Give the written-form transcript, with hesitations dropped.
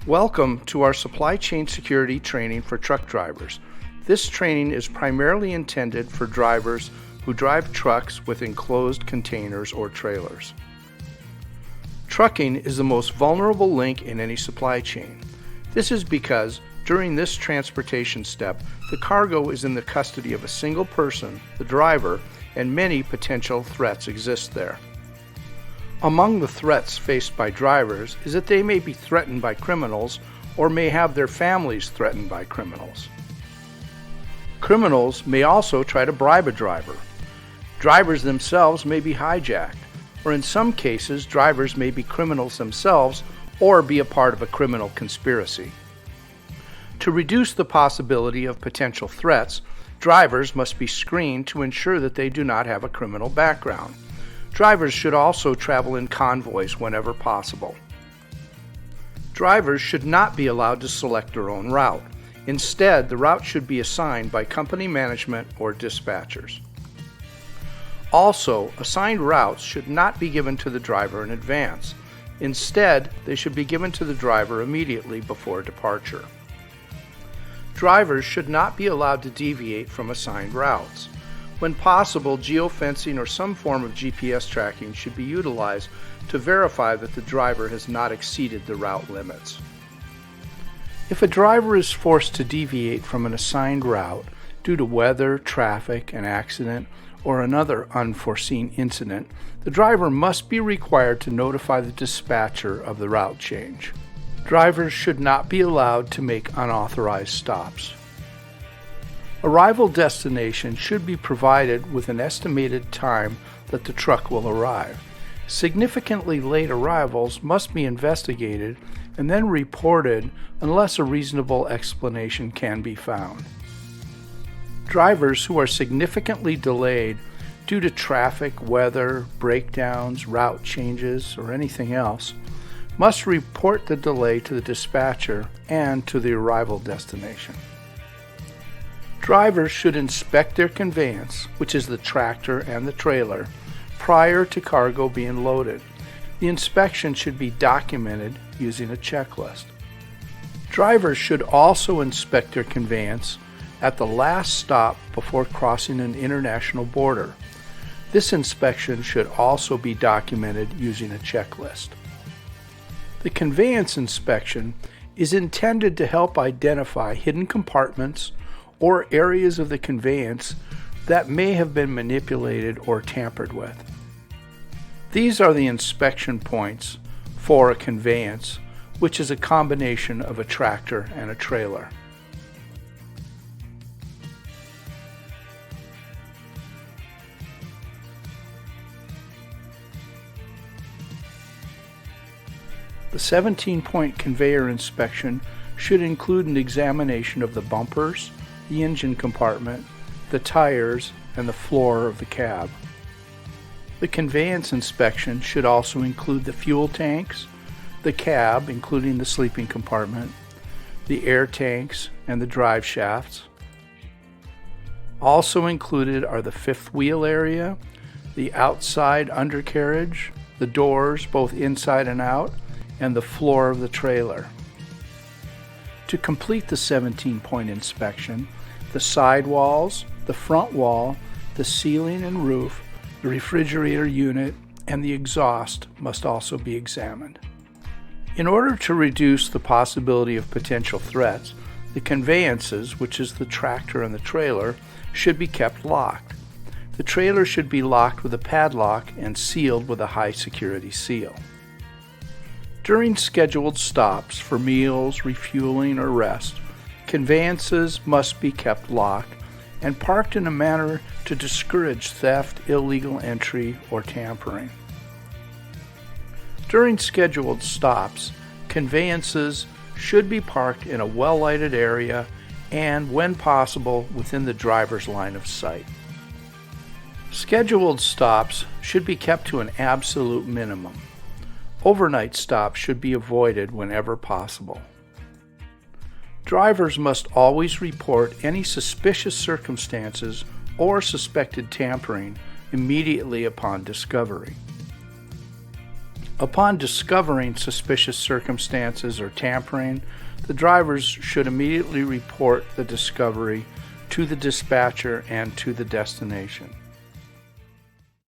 Welcome to our supply chain security training for truck drivers. This training is primarily intended for drivers who drive trucks with enclosed containers or trailers. Trucking is the most vulnerable link in any supply chain. This is because during this transportation step, the cargo is in the custody of a single person, the driver, and many potential threats exist there. Among the threats faced by drivers is that they may be threatened by criminals or may have their families threatened by criminals. Criminals may also try to bribe a driver. Drivers themselves may be hijacked, or in some cases, drivers may be criminals themselves or be a part of a criminal conspiracy. To reduce the possibility of potential threats, drivers must be screened to ensure that they do not have a criminal background. Drivers should also travel in convoys whenever possible. Drivers should not be allowed to select their own route. Instead, the route should be assigned by company management or dispatchers. Also, assigned routes should not be given to the driver in advance. Instead, they should be given to the driver immediately before departure. Drivers should not be allowed to deviate from assigned routes. When possible, geofencing or some form of GPS tracking should be utilized to verify that the driver has not exceeded the route limits. If a driver is forced to deviate from an assigned route due to weather, traffic, an accident, or another unforeseen incident, the driver must be required to notify the dispatcher of the route change. Drivers should not be allowed to make unauthorized stops. Arrival destination should be provided with an estimated time that the truck will arrive. Significantly late arrivals must be investigated and then reported unless a reasonable explanation can be found. Drivers who are significantly delayed due to traffic, weather, breakdowns, route changes, or anything else must report the delay to the dispatcher and to the arrival destination. Drivers should inspect their conveyance, which is the tractor and the trailer, prior to cargo being loaded. The inspection should be documented using a checklist. Drivers should also inspect their conveyance at the last stop before crossing an international border. This inspection should also be documented using a checklist. The conveyance inspection is intended to help identify hidden compartments or areas of the conveyance that may have been manipulated or tampered with. These are the inspection points for a conveyance, which is a combination of a tractor and a trailer. The 17-point conveyor inspection should include an examination of the bumpers, the engine compartment, the tires, and the floor of the cab. The conveyance inspection should also include the fuel tanks, the cab, including the sleeping compartment, the air tanks, and the drive shafts. Also included are the fifth wheel area, the outside undercarriage, the doors, both inside and out, and the floor of the trailer. To complete the 17-point inspection, the sidewalls, the front wall, the ceiling and roof, the refrigerator unit, and the exhaust must also be examined. In order to reduce the possibility of potential threats, the conveyances, which is the tractor and the trailer, should be kept locked. The trailer should be locked with a padlock and sealed with a high security seal. During scheduled stops for meals, refueling, or rest, conveyances must be kept locked and parked in a manner to discourage theft, illegal entry, or tampering. During scheduled stops, conveyances should be parked in a well-lighted area and, when possible, within the driver's line of sight. Scheduled stops should be kept to an absolute minimum. Overnight stops should be avoided whenever possible. Drivers must always report any suspicious circumstances or suspected tampering immediately upon discovery. Upon discovering suspicious circumstances or tampering, the drivers should immediately report the discovery to the dispatcher and to the destination.